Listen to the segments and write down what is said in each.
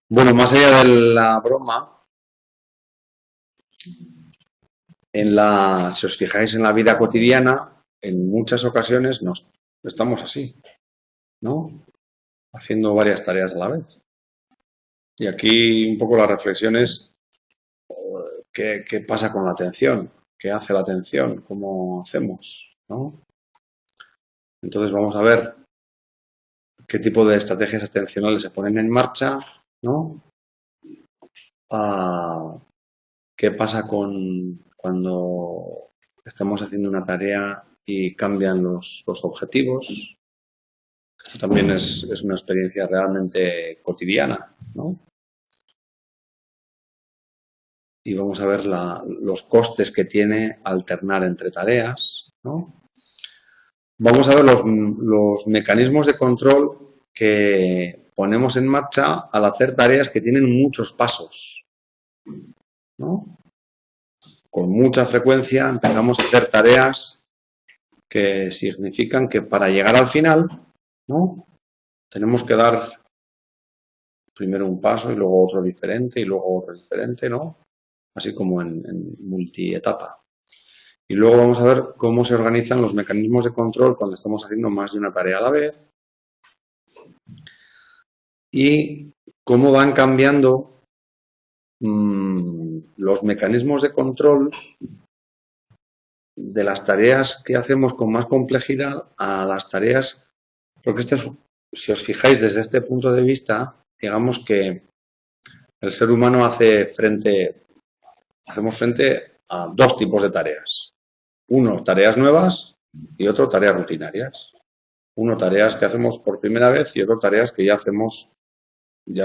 Bueno, más allá de la broma, si os fijáis en la vida cotidiana, en muchas ocasiones estamos así, ¿no? Haciendo varias tareas a la vez. Y aquí un poco la reflexión es ¿qué pasa con la atención? ¿Qué hace la atención? ¿Cómo hacemos? ¿No? Entonces vamos a ver qué tipo de estrategias atencionales se ponen en marcha, ¿no? ¿Qué pasa cuando estamos haciendo una tarea y cambian los objetivos? Esto también es una experiencia realmente cotidiana, ¿no? Y vamos a ver los costes que tiene alternar entre tareas, ¿no? Vamos a ver los mecanismos de control que ponemos en marcha al hacer tareas que tienen muchos pasos, ¿no? Con mucha frecuencia empezamos a hacer tareas que significan que para llegar al final, ¿no? Tenemos que dar primero un paso y luego otro diferente y luego otro diferente, ¿no? Así como en multietapa. Y luego vamos a ver cómo se organizan los mecanismos de control cuando estamos haciendo más de una tarea a la vez y cómo van cambiando los mecanismos de control de las tareas que hacemos con más complejidad a las tareas, porque si os fijáis desde este punto de vista, digamos que el ser humano hacemos frente a dos tipos de tareas. Uno, tareas nuevas y otro, tareas rutinarias. Uno, tareas que hacemos por primera vez y otro, tareas que ya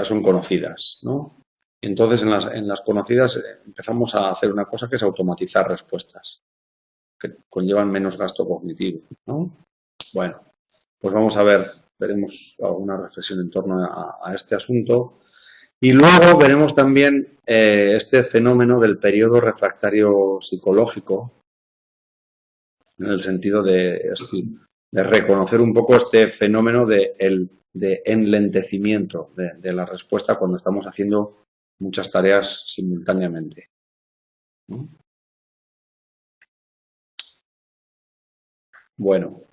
son conocidas, ¿no? Y entonces en las conocidas empezamos a hacer una cosa que es automatizar respuestas, que conllevan menos gasto cognitivo, ¿no? Bueno, pues veremos alguna reflexión en torno a este asunto. Y luego veremos también este fenómeno del periodo refractario psicológico, en el sentido de reconocer un poco este fenómeno de enlentecimiento de la respuesta cuando estamos haciendo muchas tareas simultáneamente, ¿no? Bueno,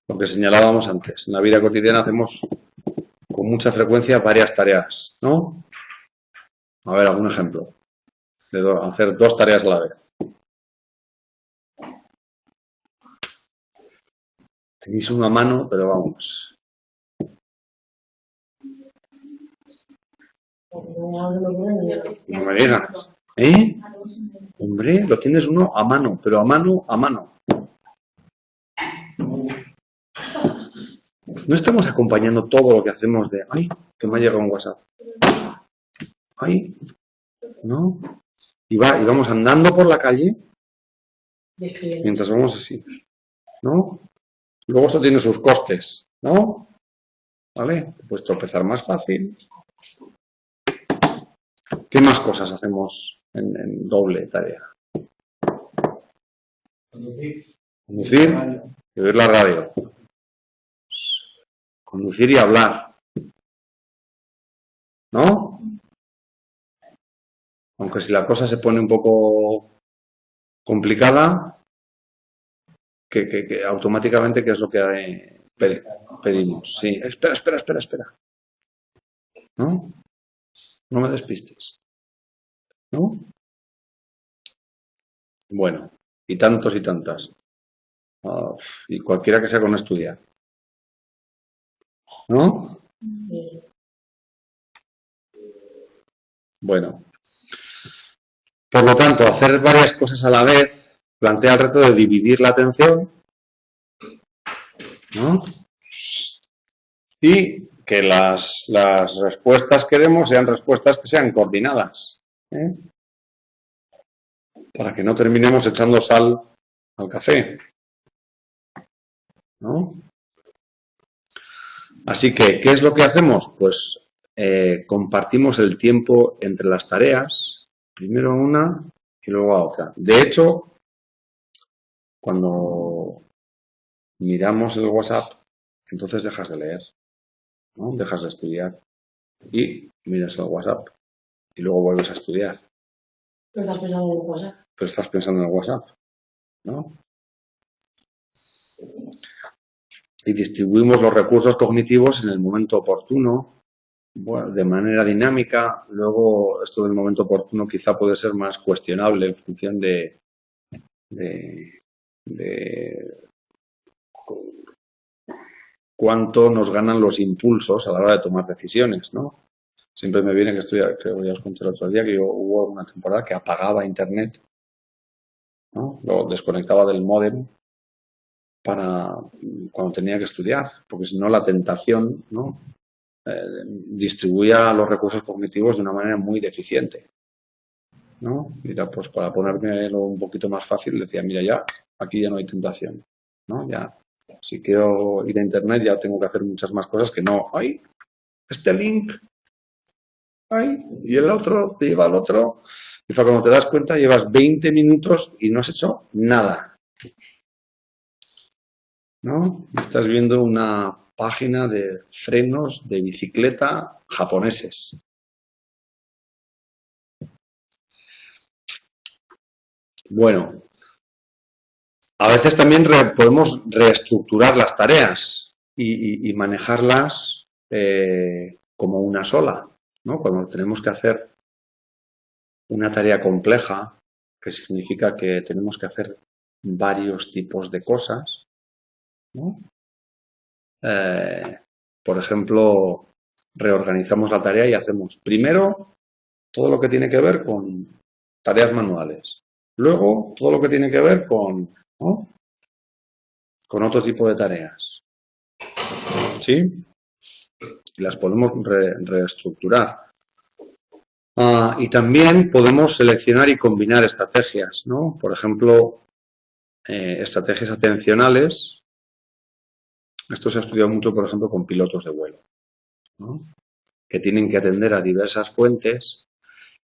lo que señalábamos antes, en la vida cotidiana hacemos con mucha frecuencia varias tareas, ¿no? A ver, algún ejemplo de hacer dos tareas a la vez. Tenéis una mano, pero vamos. No me digas. ¿Eh? Hombre, lo tienes uno a mano, pero a mano, a mano. No estamos acompañando todo lo que hacemos de... ¡Ay! Que me ha llegado un WhatsApp. ¡Ay! ¿No? Y vamos andando por la calle mientras vamos así, ¿no? Luego esto tiene sus costes, ¿no? ¿Vale? Te puedes tropezar más fácil. ¿Qué más cosas hacemos en doble tarea? Conducir y oír la radio. Conducir y hablar, ¿no? Aunque si la cosa se pone un poco complicada, que automáticamente, ¿qué es lo que pedimos? Sí, espera. ¿No? No me despistes. ¿No? Bueno, y tantos y tantas. Y cualquiera que sea con estudiar. ¿No? Bueno. Por lo tanto, hacer varias cosas a la vez plantea el reto de dividir la atención, ¿no? Y que las respuestas que demos sean respuestas que sean coordinadas, ¿eh? Para que no terminemos echando sal al café, ¿no? Así que, ¿qué es lo que hacemos? Pues compartimos el tiempo entre las tareas, primero a una y luego a otra. De hecho, cuando miramos el WhatsApp, entonces dejas de leer, ¿no? Dejas de estudiar y miras el WhatsApp y luego vuelves a estudiar. Pero estás pensando en el WhatsApp. Pero estás pensando en el WhatsApp, ¿no? Y distribuimos los recursos cognitivos en el momento oportuno, bueno, de manera dinámica. Luego, esto del momento oportuno quizá puede ser más cuestionable en función de cuánto nos ganan los impulsos a la hora de tomar decisiones, ¿no? Siempre me viene que ya os conté el otro día, que hubo una temporada que apagaba internet, ¿no? Lo desconectaba del módem para cuando tenía que estudiar, porque si no la tentación, ¿no? Distribuía los recursos cognitivos de una manera muy deficiente, ¿no? Mira, pues para ponérmelo un poquito más fácil, decía, mira, ya, aquí ya no hay tentación, ¿no? Ya, si quiero ir a internet ya tengo que hacer muchas más cosas que no, ¡ay! Este link, ¡ay! Y el otro, te lleva al otro, y para cuando te das cuenta llevas 20 minutos y no has hecho nada, ¿no? Estás viendo una página de frenos de bicicleta japoneses. Bueno, a veces también podemos reestructurar las tareas y manejarlas como una sola, ¿no? Cuando tenemos que hacer una tarea compleja, que significa que tenemos que hacer varios tipos de cosas, ¿no? Por ejemplo, reorganizamos la tarea y hacemos primero todo lo que tiene que ver con tareas manuales, luego todo lo que tiene que ver con, ¿no? Con otro tipo de tareas, ¿sí? Las podemos reestructurar. Y también podemos seleccionar y combinar estrategias, ¿no? Por ejemplo, estrategias atencionales. Esto se ha estudiado mucho, por ejemplo, con pilotos de vuelo, ¿no? Que tienen que atender a diversas fuentes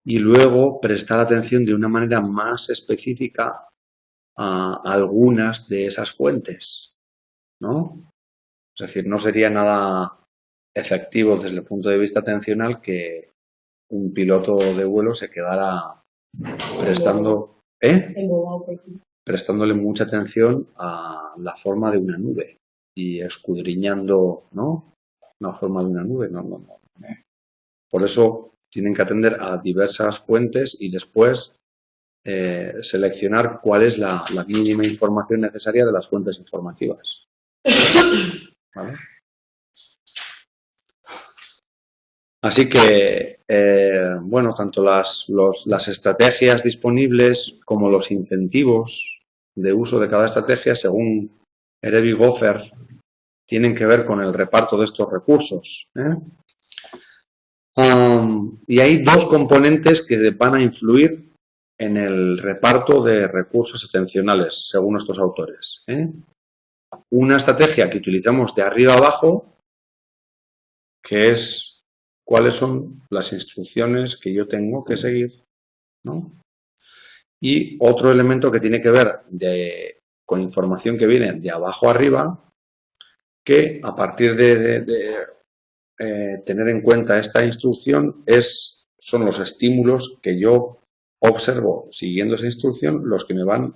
y luego prestar atención de una manera más específica a algunas de esas fuentes, ¿no? Es decir, no sería nada efectivo desde el punto de vista atencional que un piloto de vuelo se quedara prestándole mucha atención a la forma de una nube y escudriñando, ¿no? La forma de una nube. No. Por eso tienen que atender a diversas fuentes y después seleccionar cuál es la mínima información necesaria de las fuentes informativas. ¿Vale? Así que, bueno, tanto las estrategias disponibles como los incentivos de uso de cada estrategia, según Erevi Goffer, tienen que ver con el reparto de estos recursos. Y hay dos componentes que van a influir en el reparto de recursos atencionales, según estos autores. Una estrategia que utilizamos de arriba a abajo, que es cuáles son las instrucciones que yo tengo que seguir, ¿no? Y otro elemento que tiene que ver con información que viene de abajo arriba, que a partir de tener en cuenta esta instrucción son los estímulos que yo observo siguiendo esa instrucción los que me van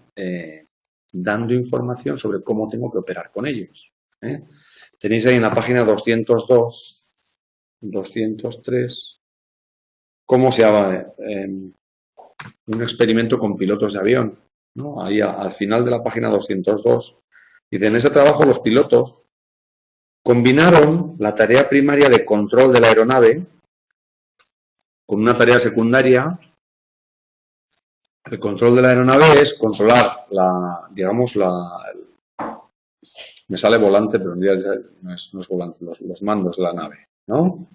dando información sobre cómo tengo que operar con ellos. Tenéis ahí en la página 202 203, cómo se llama un experimento con pilotos de avión, ¿no? Ahí al final de la página 202, dice, en ese trabajo los pilotos combinaron la tarea primaria de control de la aeronave con una tarea secundaria. El control de la aeronave es controlar me sale volante, pero en realidad no es volante, los mandos de la nave, ¿no?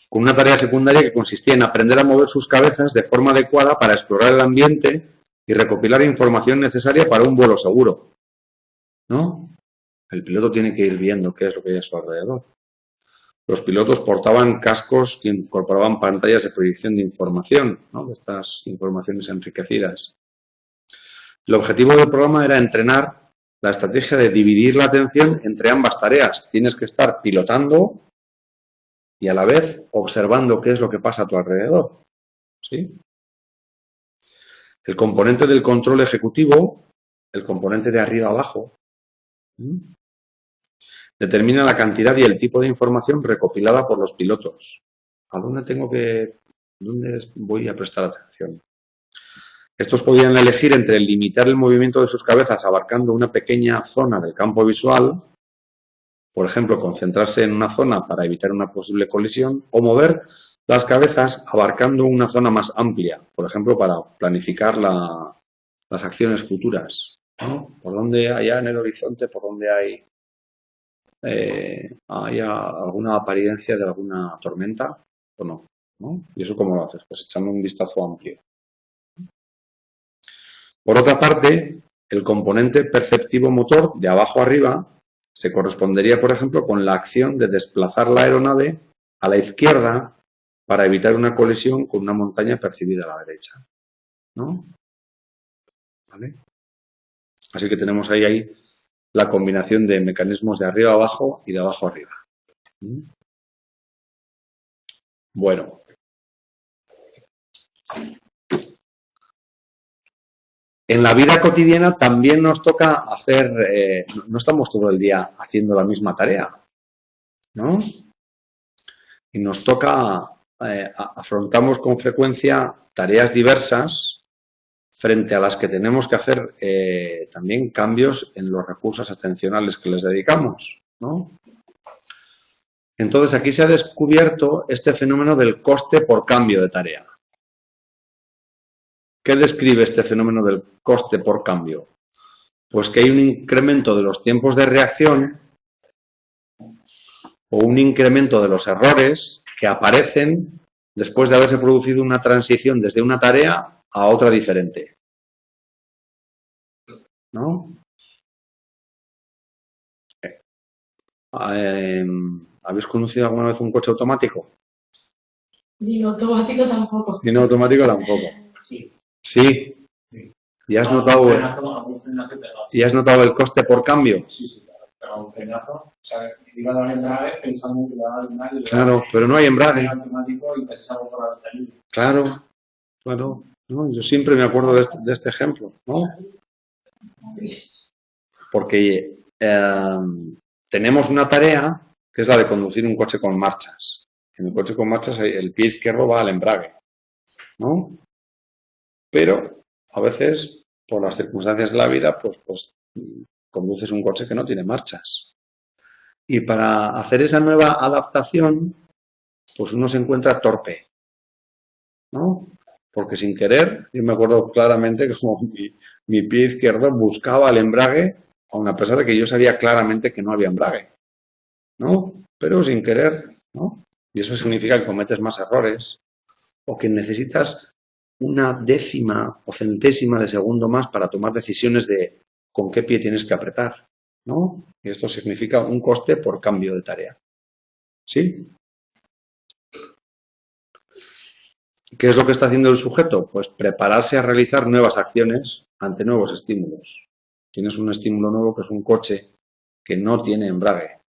Con una tarea secundaria que consistía en aprender a mover sus cabezas de forma adecuada para explorar el ambiente y recopilar información necesaria para un vuelo seguro, ¿no? El piloto tiene que ir viendo qué es lo que hay a su alrededor. Los pilotos portaban cascos que incorporaban pantallas de proyección de información, ¿no? De estas informaciones enriquecidas. El objetivo del programa era entrenar la estrategia de dividir la atención entre ambas tareas. Tienes que estar pilotando y a la vez observando qué es lo que pasa a tu alrededor. ¿Sí? El componente del control ejecutivo, el componente de arriba abajo, determina la cantidad y el tipo de información recopilada por los pilotos. ¿A dónde voy a prestar atención? Estos podían elegir entre limitar el movimiento de sus cabezas abarcando una pequeña zona del campo visual, por ejemplo, concentrarse en una zona para evitar una posible colisión, o mover las cabezas abarcando una zona más amplia, por ejemplo, para planificar las acciones futuras, ¿no? Por dónde allá en el horizonte, por dónde hay alguna apariencia de alguna tormenta o no, ¿no? ¿Y eso cómo lo haces? Pues echando un vistazo amplio. Por otra parte, el componente perceptivo motor de abajo arriba se correspondería, por ejemplo, con la acción de desplazar la aeronave a la izquierda para evitar una colisión con una montaña percibida a la derecha, ¿no? ¿Vale? Así que tenemos ahí la combinación de mecanismos de arriba a abajo y de abajo a arriba. Bueno. En la vida cotidiana también nos toca hacer, no estamos todo el día haciendo la misma tarea, ¿no? Y nos toca, afrontamos con frecuencia tareas diversas frente a las que tenemos que hacer también cambios en los recursos atencionales que les dedicamos, ¿no? Entonces aquí se ha descubierto este fenómeno del coste por cambio de tarea. ¿Qué describe este fenómeno del coste por cambio? Pues que hay un incremento de los tiempos de reacción o un incremento de los errores que aparecen después de haberse producido una transición desde una tarea a otra diferente, ¿no? ¿Habéis conocido alguna vez un coche automático? Ni automático tampoco. Ni automático tampoco. Sí. Sí. ¿Y has notado el coste por cambio? Sí, pero un frenazo, o sea, iba a dar embrague pensando que iba a dar embrague. Claro, pero no hay embrague. Automático y pasamos por la ventanilla. Claro. ¿No? Yo siempre me acuerdo de este ejemplo, ¿no? Porque tenemos una tarea que es la de conducir un coche con marchas. En el coche con marchas el pie izquierdo va al embrague, ¿no? Pero a veces, por las circunstancias de la vida, pues conduces un coche que no tiene marchas. Y para hacer esa nueva adaptación, pues uno se encuentra torpe, ¿no? Porque sin querer, yo me acuerdo claramente que como mi pie izquierdo buscaba el embrague, aun a pesar de que yo sabía claramente que no había embrague, ¿no? Pero sin querer, ¿no? Y eso significa que cometes más errores o que necesitas una décima o centésima de segundo más para tomar decisiones de con qué pie tienes que apretar, ¿no? Y esto significa un coste por cambio de tarea. ¿Sí? ¿Qué es lo que está haciendo el sujeto? Pues prepararse a realizar nuevas acciones ante nuevos estímulos. Tienes un estímulo nuevo que es un coche que no tiene embrague,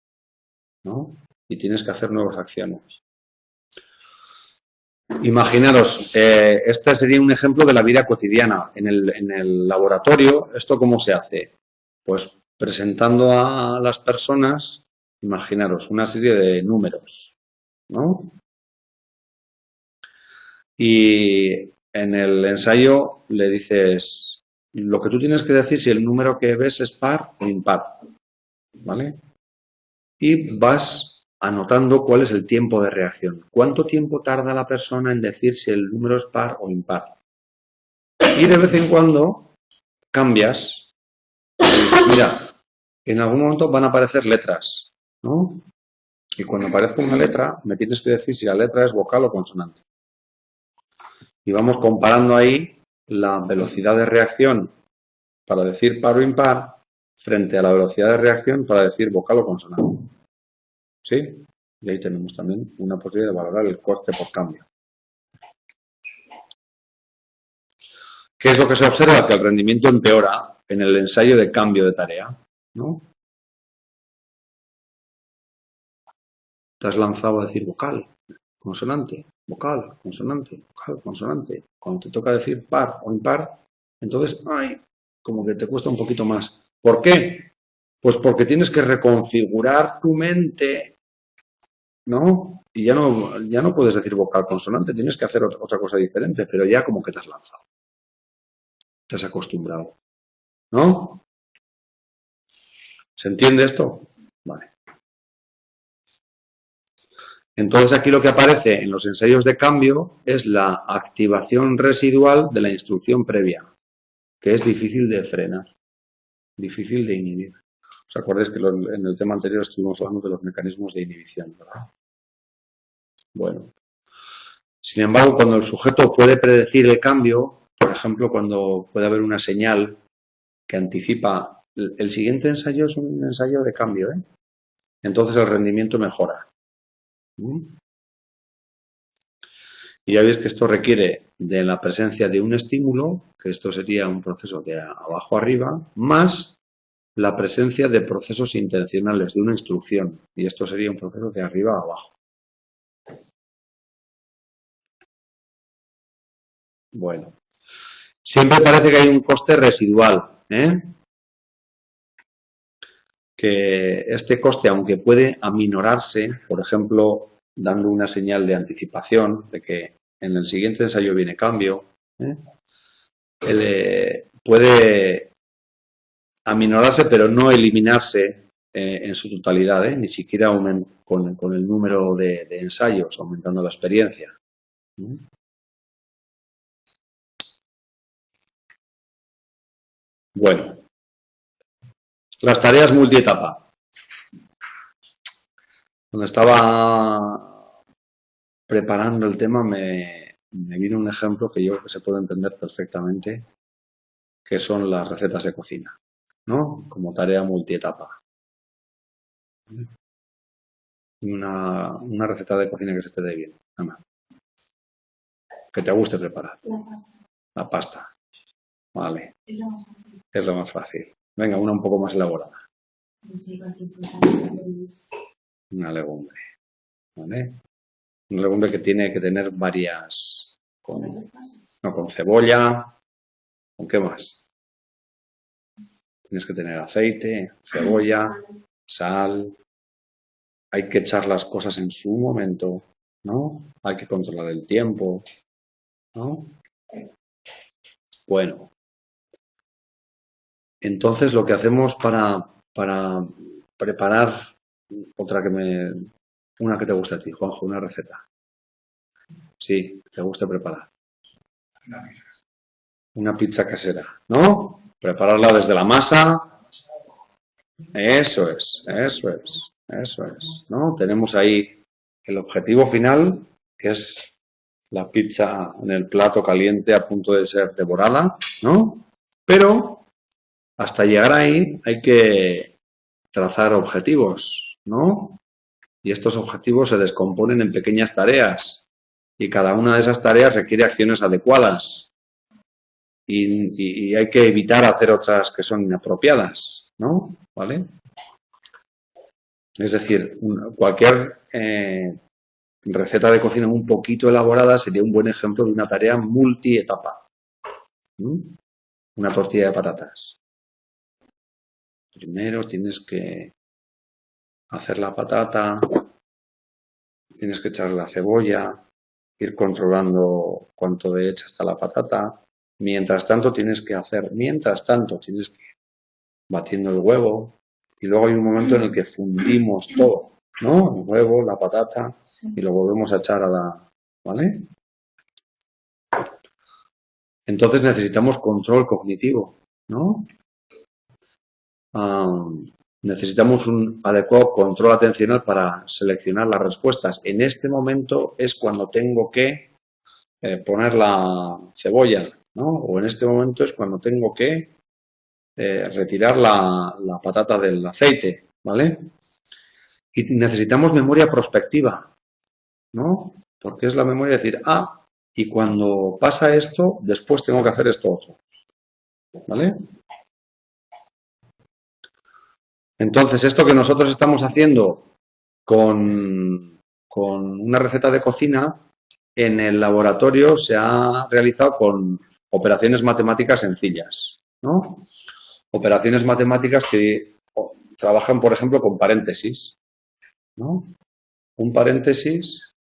¿no? Y tienes que hacer nuevas acciones. Imaginaros, este sería un ejemplo de la vida cotidiana. En el laboratorio, ¿esto cómo se hace? Pues presentando a las personas, imaginaros, una serie de números, ¿no? Y en el ensayo le dices, lo que tú tienes que decir si el número que ves es par o impar, ¿vale? Y vas anotando cuál es el tiempo de reacción. ¿Cuánto tiempo tarda la persona en decir si el número es par o impar? Y de vez en cuando cambias. Mira, en algún momento van a aparecer letras, ¿no? Y cuando aparezca una letra, me tienes que decir si la letra es vocal o consonante. Y vamos comparando ahí la velocidad de reacción para decir par o impar frente a la velocidad de reacción para decir vocal o consonante. ¿Sí? Y ahí tenemos también una posibilidad de valorar el coste por cambio. ¿Qué es lo que se observa? Que el rendimiento empeora en el ensayo de cambio de tarea. ¿no? Te has lanzado a decir vocal, consonante, vocal, consonante, vocal, consonante. Cuando te toca decir par o impar, entonces, ay, como que te cuesta un poquito más. ¿Por qué? Pues porque tienes que reconfigurar tu mente, ¿no? Y ya no puedes decir vocal, consonante, tienes que hacer otra cosa diferente, pero ya como que te has lanzado. Te has acostumbrado, ¿no? ¿Se entiende esto? Vale. Entonces aquí lo que aparece en los ensayos de cambio es la activación residual de la instrucción previa, que es difícil de frenar, difícil de inhibir. ¿Os acordáis que en el tema anterior estuvimos hablando de los mecanismos de inhibición, ¿verdad? Bueno. Sin embargo, cuando el sujeto puede predecir el cambio, por ejemplo, cuando puede haber una señal que anticipa, el siguiente ensayo es un ensayo de cambio, ¿eh? Entonces el rendimiento mejora. Y ya veis que esto requiere de la presencia de un estímulo, que esto sería un proceso de abajo arriba, más la presencia de procesos intencionales, de una instrucción, y esto sería un proceso de arriba a abajo. Bueno, siempre parece que hay un coste residual, ¿eh? Que este coste, aunque puede aminorarse, por ejemplo, dando una señal de anticipación de que en el siguiente ensayo viene cambio, puede aminorarse pero no eliminarse en su totalidad, ni siquiera con el número de ensayos, aumentando la experiencia. Bueno, las tareas multietapa. Cuando estaba preparando el tema me vino un ejemplo que yo creo que se puede entender perfectamente, que son las recetas de cocina, ¿no? Como tarea multietapa. Una receta de cocina que se te dé bien, Ana. Que te guste preparar. La pasta. La pasta. Vale. Es lo más fácil. Es lo más fácil. Venga, una un poco más elaborada. No sé, cualquier cosa. Una legumbre. ¿Vale? Una legumbre que tiene que tener varias. Con cebolla. ¿Con qué más? Tienes que tener aceite, cebolla, sal. Hay que echar las cosas en su momento, ¿no? Hay que controlar el tiempo, ¿no? Bueno. Entonces lo que hacemos para preparar una que te guste a ti, Juanjo, una receta. Sí, te gusta preparar. Una pizza casera, ¿no? Prepararla desde la masa. Eso es, ¿no? Tenemos ahí el objetivo final, que es la pizza en el plato caliente a punto de ser devorada, ¿no? Pero hasta llegar ahí hay que trazar objetivos, ¿no? Y estos objetivos se descomponen en pequeñas tareas y cada una de esas tareas requiere acciones adecuadas y hay que evitar hacer otras que son inapropiadas, ¿no? ¿Vale? Es decir, cualquier receta de cocina un poquito elaborada sería un buen ejemplo de una tarea multietapa. Una tortilla de patatas. Primero tienes que hacer la patata, tienes que echar la cebolla, ir controlando cuánto de hecha está la patata. Mientras tanto tienes que ir batiendo el huevo y luego hay un momento en el que fundimos todo, ¿no? El huevo, la patata y lo volvemos a echar ¿vale? Entonces necesitamos control cognitivo, ¿no? Necesitamos un adecuado control atencional para seleccionar las respuestas. En este momento es cuando tengo que poner la cebolla, ¿no? O en este momento es cuando tengo que retirar la patata del aceite, ¿vale? Y necesitamos memoria prospectiva, ¿no? Porque es la memoria de decir, y cuando pasa esto, después tengo que hacer esto otro, ¿vale? Entonces, esto que nosotros estamos haciendo con una receta de cocina, en el laboratorio se ha realizado con operaciones matemáticas sencillas, ¿no? Operaciones matemáticas que trabajan, por ejemplo, con paréntesis, ¿no? Un paréntesis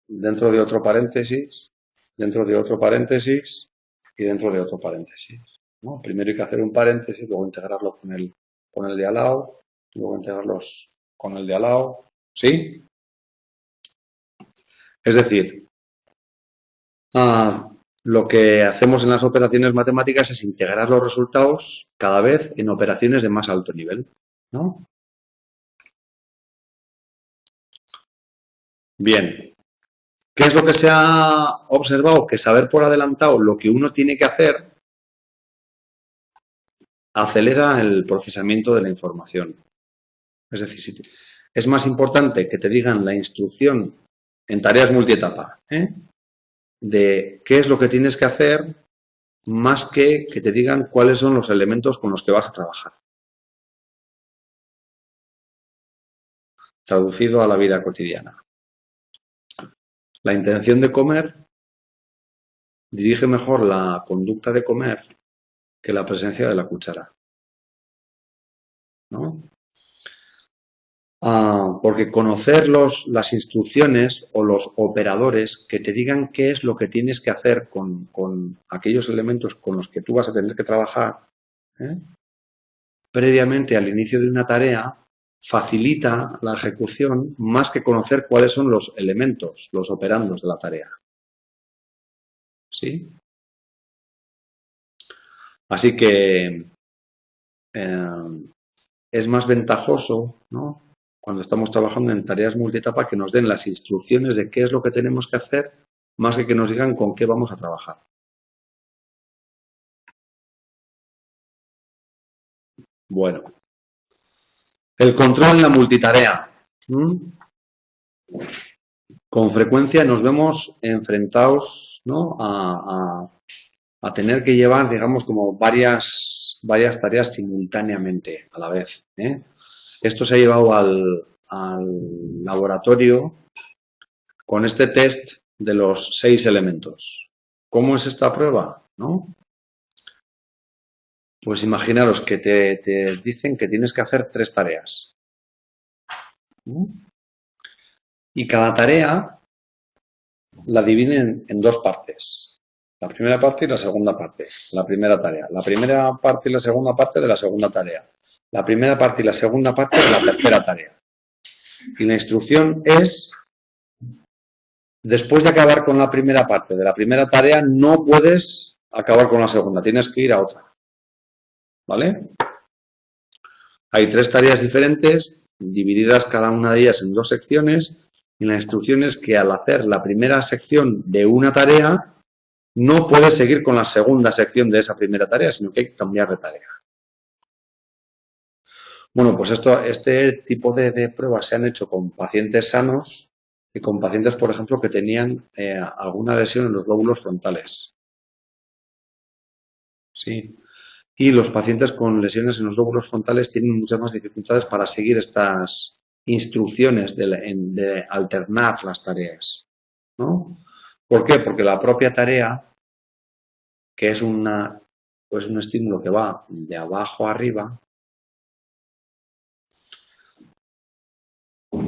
dentro de otro paréntesis, dentro de otro paréntesis y dentro de otro paréntesis, ¿no? Primero hay que hacer un paréntesis, luego integrarlo con el de al lado, luego integrarlos con el de al lado, ¿sí? Es decir, lo que hacemos en las operaciones matemáticas es integrar los resultados cada vez en operaciones de más alto nivel, ¿no? Bien, ¿qué es lo que se ha observado? Que saber por adelantado lo que uno tiene que hacer acelera el procesamiento de la información. Es decir, es más importante que te digan la instrucción en tareas multietapa, de qué es lo que tienes que hacer, más que te digan cuáles son los elementos con los que vas a trabajar. Traducido a la vida cotidiana. La intención de comer dirige mejor la conducta de comer que la presencia de la cuchara, ¿no? Porque conocer las instrucciones o los operadores que te digan qué es lo que tienes que hacer con aquellos elementos con los que tú vas a tener que trabajar, previamente al inicio de una tarea, facilita la ejecución más que conocer cuáles son los elementos, los operandos de la tarea. ¿Sí? Así que es más ventajoso, ¿no?, cuando estamos trabajando en tareas multietapa, que nos den las instrucciones de qué es lo que tenemos que hacer, más que nos digan con qué vamos a trabajar. Bueno, el control en la multitarea. Con frecuencia nos vemos enfrentados, ¿no?, a tener que llevar, digamos, como varias tareas simultáneamente a la vez. Esto se ha llevado al laboratorio con este test de los 6 elementos. ¿Cómo es esta prueba? ¿No? Pues imaginaros que te dicen que tienes que hacer 3 tareas. Y cada tarea la dividen en 2 partes. La primera parte y la segunda parte. La primera tarea. La primera parte y la segunda parte de la segunda tarea. La primera parte y la segunda parte de la tercera tarea. Y la instrucción es: después de acabar con la primera parte de la primera tarea, no puedes acabar con la segunda, tienes que ir a otra. ¿Vale? Hay 3 tareas diferentes, divididas cada una de ellas en 2 secciones, y la instrucción es que al hacer la primera sección de una tarea, no puedes seguir con la segunda sección de esa primera tarea, sino que hay que cambiar de tarea. Bueno, pues este tipo de pruebas se han hecho con pacientes sanos y con pacientes, por ejemplo, que tenían alguna lesión en los lóbulos frontales. Sí. Y los pacientes con lesiones en los lóbulos frontales tienen muchas más dificultades para seguir estas instrucciones de alternar las tareas, ¿no? ¿Por qué? Porque la propia tarea, que es un estímulo que va de abajo a arriba,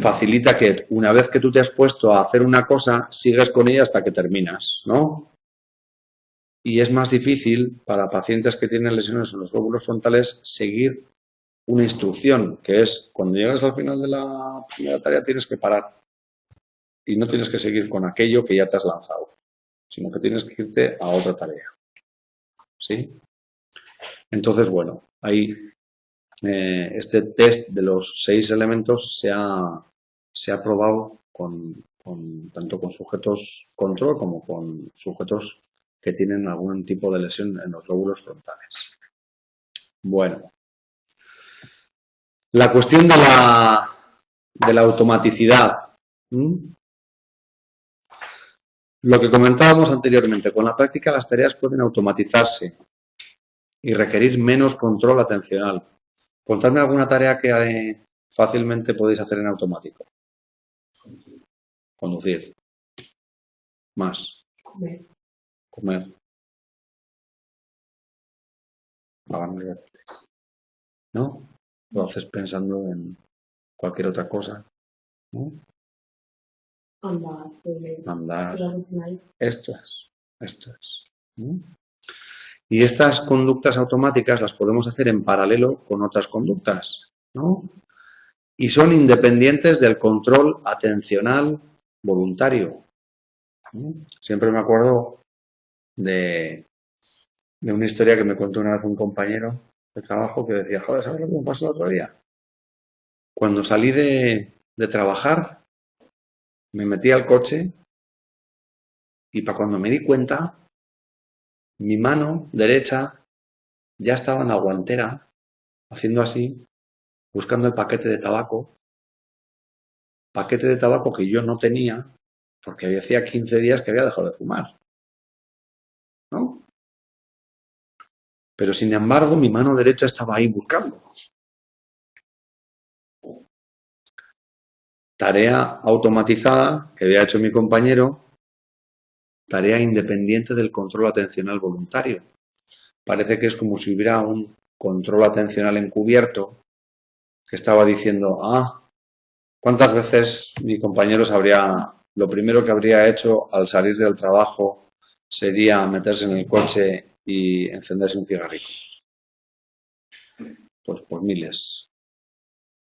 facilita que una vez que tú te has puesto a hacer una cosa, sigues con ella hasta que terminas, ¿no? Y es más difícil para pacientes que tienen lesiones en los lóbulos frontales seguir una instrucción, que es cuando llegas al final de la primera tarea tienes que parar y no tienes que seguir con aquello que ya te has lanzado, sino que tienes que irte a otra tarea. ¿Sí? Entonces, bueno, ahí este test de los 6 elementos se ha probado tanto con sujetos control como con sujetos que tienen algún tipo de lesión en los lóbulos frontales. Bueno, la cuestión de la automaticidad. Lo que comentábamos anteriormente, con la práctica las tareas pueden automatizarse y requerir menos control atencional. Contadme alguna tarea que fácilmente podéis hacer en automático. Conducir. Más. Comer. Comer. ¿No? Lo haces pensando en cualquier otra cosa. ¿No? Andar. Andar. Andar. Esto es. ¿No? Y estas conductas automáticas las podemos hacer en paralelo con otras conductas, ¿no? Y son independientes del control atencional voluntario. Siempre me acuerdo de una historia que me contó una vez un compañero de trabajo que decía, joder, ¿sabes lo que me pasó el otro día? Cuando salí de trabajar, me metí al coche y para cuando me di cuenta, mi mano derecha ya estaba en la guantera, haciendo así, buscando el paquete de tabaco que yo no tenía porque hacía 15 días que había dejado de fumar, ¿no? Pero sin embargo mi mano derecha estaba ahí buscando. Tarea automatizada que había hecho mi compañero, tarea independiente del control atencional voluntario. Parece que es como si hubiera un control atencional encubierto que estaba diciendo, ¿cuántas veces mi compañero lo primero que habría hecho al salir del trabajo sería meterse en el coche y encenderse un cigarrillo? Pues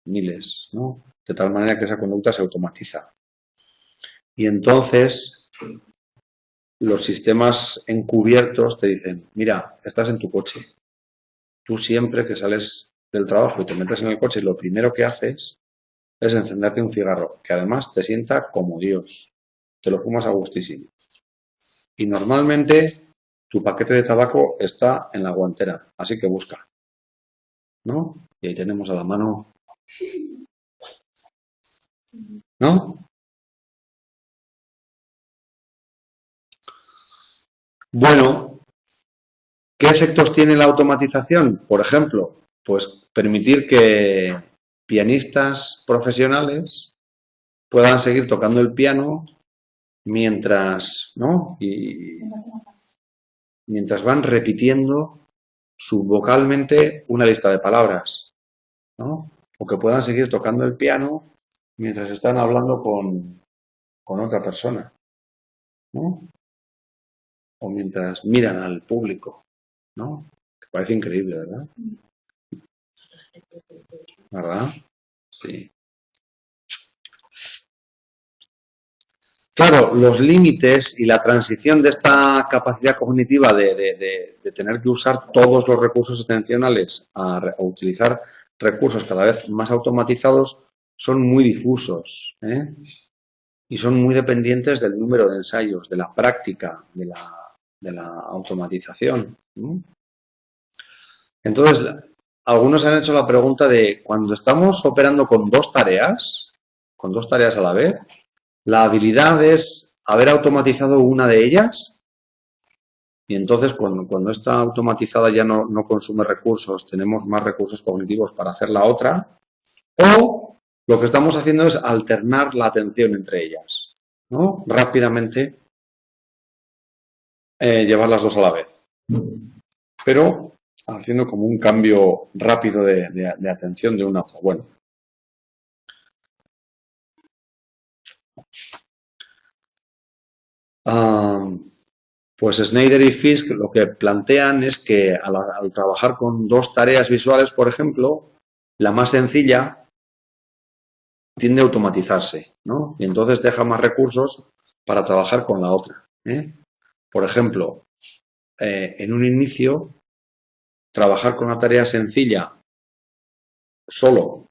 miles, ¿no? De tal manera que esa conducta se automatiza. Y entonces los sistemas encubiertos te dicen, mira, estás en tu coche. Tú siempre que sales del trabajo y te metes en el coche, lo primero que haces es encenderte un cigarro, que además te sienta como Dios. Te lo fumas a gustísimo. Y normalmente tu paquete de tabaco está en la guantera, así que busca, ¿no? Y ahí tenemos a la mano, ¿no? Bueno, ¿qué efectos tiene la automatización? Por ejemplo, pues permitir que pianistas profesionales puedan seguir tocando el piano mientras, ¿no? Y mientras van repitiendo subvocalmente una lista de palabras, ¿no? O que puedan seguir tocando el piano mientras están hablando con otra persona, ¿no? O mientras miran al público, ¿no? Que parece increíble, ¿verdad? ¿Verdad? Sí. Claro, los límites y la transición de esta capacidad cognitiva de tener que usar todos los recursos atencionales a utilizar recursos cada vez más automatizados son muy difusos, ¿eh? Y son muy dependientes del número de ensayos, de la práctica, de la automatización, ¿no? Entonces, algunos han hecho la pregunta de cuando estamos operando con dos tareas a la vez, la habilidad es haber automatizado una de ellas y entonces cuando está automatizada ya no consume recursos, tenemos más recursos cognitivos para hacer la otra, o lo que estamos haciendo es alternar la atención entre ellas, ¿no? Rápidamente llevar las dos a la vez, pero haciendo como un cambio rápido de atención de una a otra. Bueno. Pues Snyder y Fisk lo que plantean es que al trabajar con dos tareas visuales, por ejemplo, la más sencilla tiende a automatizarse, ¿no? Y entonces deja más recursos para trabajar con la otra, ¿eh? Por ejemplo, en un inicio, trabajar con una tarea sencilla solo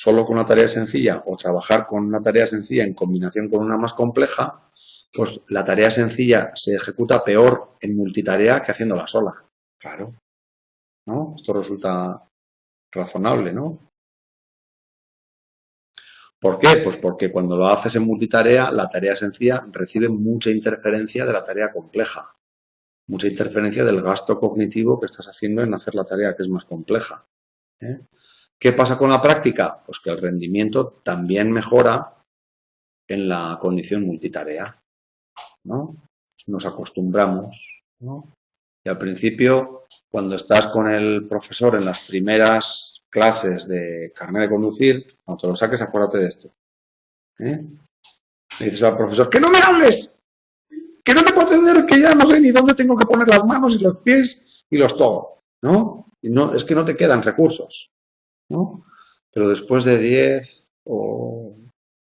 con una tarea sencilla o trabajar con una tarea sencilla en combinación con una más compleja, pues la tarea sencilla se ejecuta peor en multitarea que haciéndola sola. Claro. ¿No? Esto resulta razonable, ¿no? ¿Por qué? Pues porque cuando lo haces en multitarea, la tarea sencilla recibe mucha interferencia de la tarea compleja. Mucha interferencia del gasto cognitivo que estás haciendo en hacer la tarea que es más compleja. ¿eh? ¿Qué pasa con la práctica? Pues que el rendimiento también mejora en la condición multitarea, ¿no? Nos acostumbramos, ¿no? Y al principio, cuando estás con el profesor en las primeras clases de carnet de conducir, cuando te lo saques, acuérdate de esto. ¿Eh? Le dices al profesor, ¡que no me hables! ¡Que no te puedo atender! Que ya no sé ni dónde tengo que poner las manos y los pies y los todo, ¿no? Y no, es que no te quedan recursos, ¿no? Pero después de 10 o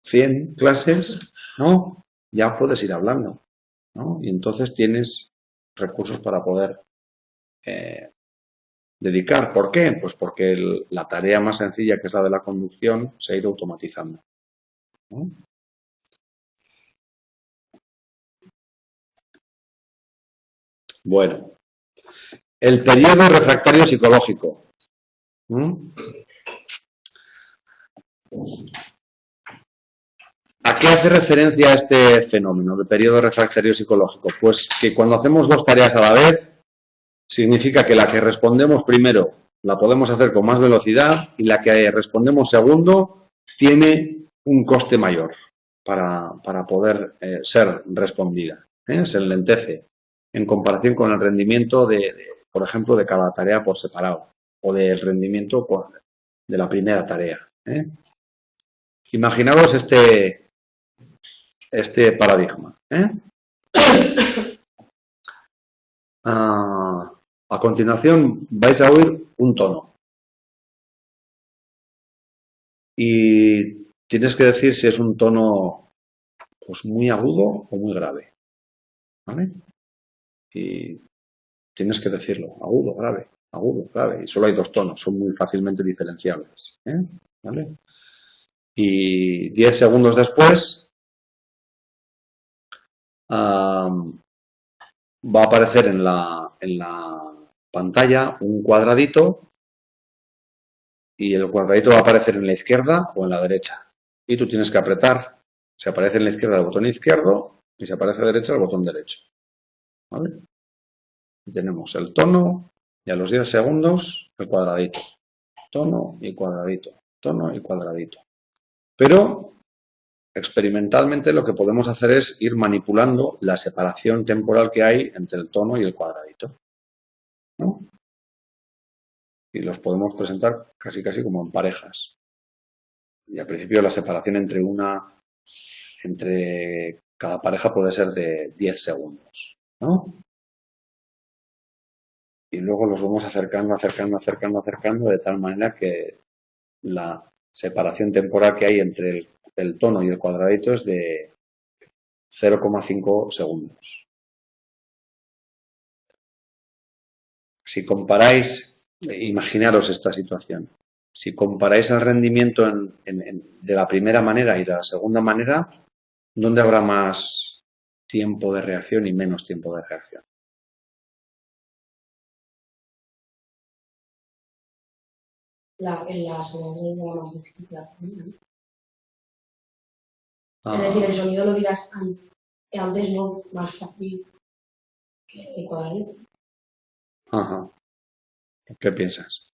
100 clases, ¿no? Ya puedes ir hablando, ¿no? Y entonces tienes recursos para poder dedicar. ¿Por qué? Pues porque la tarea más sencilla, que es la de la conducción, se ha ido automatizando, ¿no? Bueno, el periodo refractario psicológico. ¿A qué hace referencia este fenómeno de periodo refractario psicológico? Pues que cuando hacemos dos tareas a la vez, significa que la que respondemos primero la podemos hacer con más velocidad y la que respondemos segundo tiene un coste mayor para poder ser respondida. Se enlentece en comparación con el rendimiento por ejemplo, de cada tarea por separado o del rendimiento de la primera tarea. Imaginaros este paradigma. A continuación vais a oír un tono y tienes que decir si es un tono pues muy agudo o muy grave, ¿vale? Y tienes que decirlo, agudo, grave, y solo hay dos tonos, son muy fácilmente diferenciables, ¿vale? Y 10 segundos después va a aparecer en la pantalla un cuadradito y el cuadradito va a aparecer en la izquierda o en la derecha. Y tú tienes que apretar, si aparece en la izquierda el botón izquierdo y si aparece a la derecha el botón derecho. ¿Vale? Y tenemos el tono y a los 10 segundos el cuadradito. Tono y cuadradito, tono y cuadradito. Pero experimentalmente lo que podemos hacer es ir manipulando la separación temporal que hay entre el tono y el cuadradito, ¿no? Y los podemos presentar casi como en parejas. Y al principio la separación entre cada pareja puede ser de 10 segundos, ¿no? Y luego los vamos acercando de tal manera que la separación temporal que hay entre el tono y el cuadradito es de 0,5 segundos. Si comparáis, imaginaros esta situación, si comparáis el rendimiento de la primera manera y de la segunda manera, ¿dónde habrá más tiempo de reacción y menos tiempo de reacción? En la segunda más difícil. Es decir, el sonido lo dirás antes, no, más fácil que el cuadradito. Ajá. ¿Qué piensas?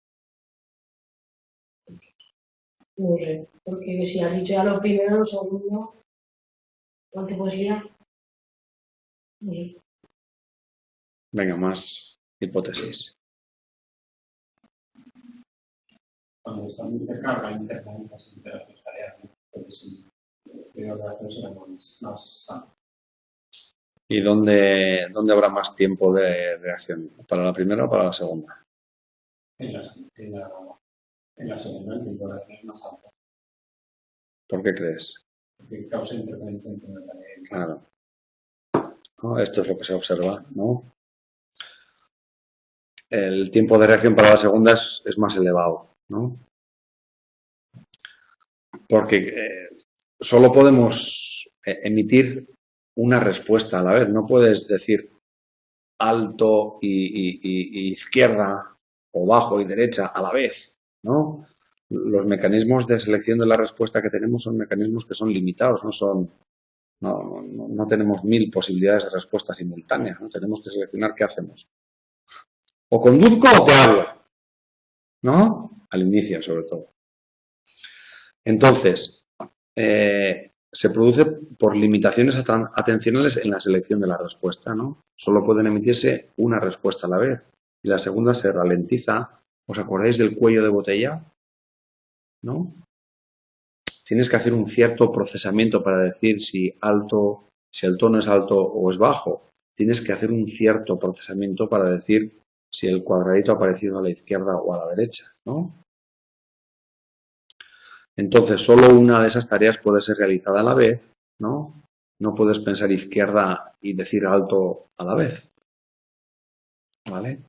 No sé, porque si has dicho ya lo primero, lo segundo, ¿cuál te puedes liar? No sé. Venga, más hipótesis. Cuando están muy cerca, habrá intervalos entre las dos tareas, ¿no? Entonces, sí, creo que la acción será más fácil. ¿Y dónde habrá más tiempo de reacción? ¿Para la primera o para la segunda? En la segunda, el tiempo de reacción es más alto. ¿Por qué crees? Porque causa interferencia entre una tarea. Claro. Esto es lo que se observa, ¿no? El tiempo de reacción para la segunda es más elevado, ¿no? Porque solo podemos emitir una respuesta a la vez. No puedes decir alto y izquierda o bajo y derecha a la vez, ¿no? Los mecanismos de selección de la respuesta que tenemos son mecanismos que son limitados, no tenemos 1000 posibilidades de respuesta simultáneas, ¿no? Tenemos que seleccionar qué hacemos. O conduzco o te hablo, ¿no? al inicio sobre todo. Entonces, se produce por limitaciones atencionales en la selección de la respuesta, ¿no? Solo pueden emitirse una respuesta a la vez y la segunda se ralentiza. ¿Os acordáis del cuello de botella? ¿No? Tienes que hacer un cierto procesamiento para decir si el tono es alto o es bajo. Tienes que hacer un cierto procesamiento para decir si el cuadradito ha aparecido a la izquierda o a la derecha, ¿no? Entonces, solo una de esas tareas puede ser realizada a la vez, ¿no? No puedes pensar izquierda y decir alto a la vez, ¿vale?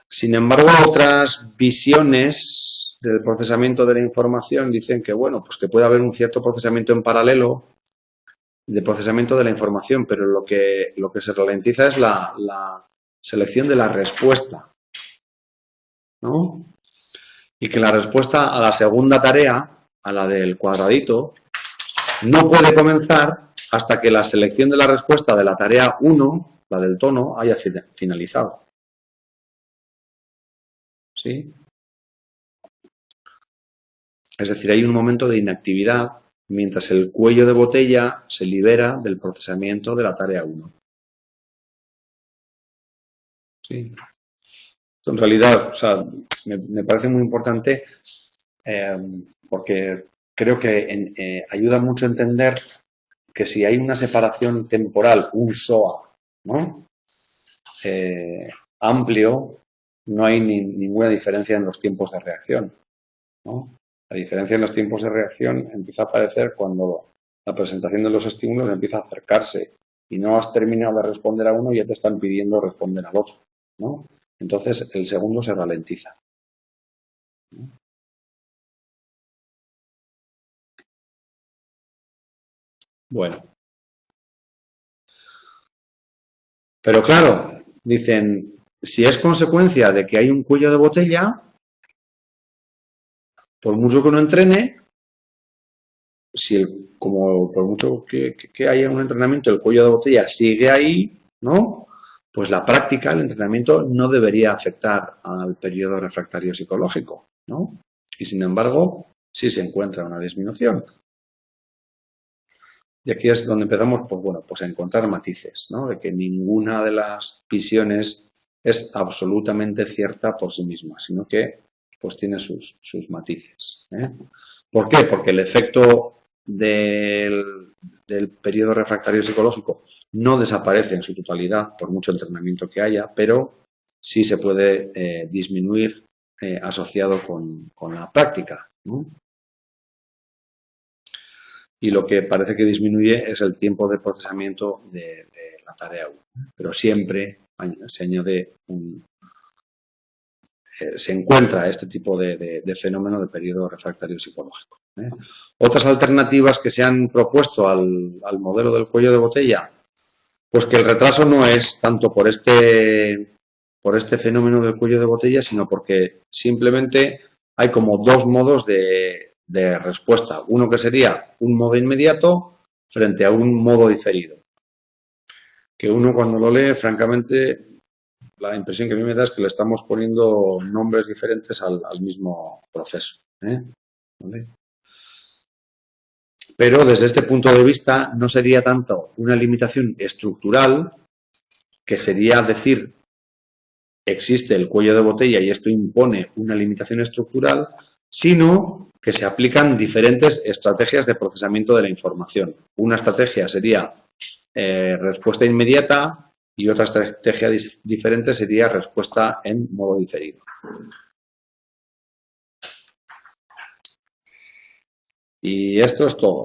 Sin embargo, otras visiones del procesamiento de la información dicen que, bueno, pues que puede haber un cierto procesamiento en paralelo de procesamiento de la información, pero lo que se ralentiza es la selección de la respuesta, ¿no? Y que la respuesta a la segunda tarea, a la del cuadradito, no puede comenzar hasta que la selección de la respuesta de la tarea 1, la del tono, haya finalizado. ¿Sí? Es decir, hay un momento de inactividad mientras el cuello de botella se libera del procesamiento de la tarea 1. ¿Sí? En realidad, o sea, me parece muy importante porque creo que ayuda mucho a entender que si hay una separación temporal, un SOA, ¿no? Amplio, no hay ninguna diferencia en los tiempos de reacción, ¿no? La diferencia en los tiempos de reacción empieza a aparecer cuando la presentación de los estímulos empieza a acercarse y no has terminado de responder a uno y ya te están pidiendo responder al otro, ¿no? Entonces el segundo se ralentiza. Bueno. Pero claro, dicen, si es consecuencia de que hay un cuello de botella, por mucho que uno entrene, como por mucho que haya un entrenamiento, el cuello de botella sigue ahí, ¿no? Pues la práctica, el entrenamiento, no debería afectar al periodo refractario psicológico, ¿no? Y sin embargo, sí se encuentra una disminución. Y aquí es donde empezamos, pues bueno, pues a encontrar matices, ¿no? De que ninguna de las visiones es absolutamente cierta por sí misma, sino que pues tiene sus matices, ¿eh? ¿Por qué? Porque el efecto del periodo refractario psicológico no desaparece en su totalidad por mucho entrenamiento que haya, pero sí se puede disminuir asociado con la práctica, ¿no? Y lo que parece que disminuye es el tiempo de procesamiento de la tarea 1. Pero siempre se añade se encuentra este tipo de fenómeno de periodo refractario psicológico, ¿eh? Otras alternativas que se han propuesto al modelo del cuello de botella, pues que el retraso no es tanto por este fenómeno del cuello de botella, sino porque simplemente hay como dos modos de respuesta. Uno que sería un modo inmediato frente a un modo diferido. Que uno cuando lo lee, francamente, la impresión que a mí me da es que le estamos poniendo nombres diferentes al mismo proceso, ¿eh? ¿Vale? Pero desde este punto de vista no sería tanto una limitación estructural, que sería decir existe el cuello de botella y esto impone una limitación estructural, sino que se aplican diferentes estrategias de procesamiento de la información. Una estrategia sería respuesta inmediata y otra estrategia diferente sería respuesta en modo diferido. Y esto es todo.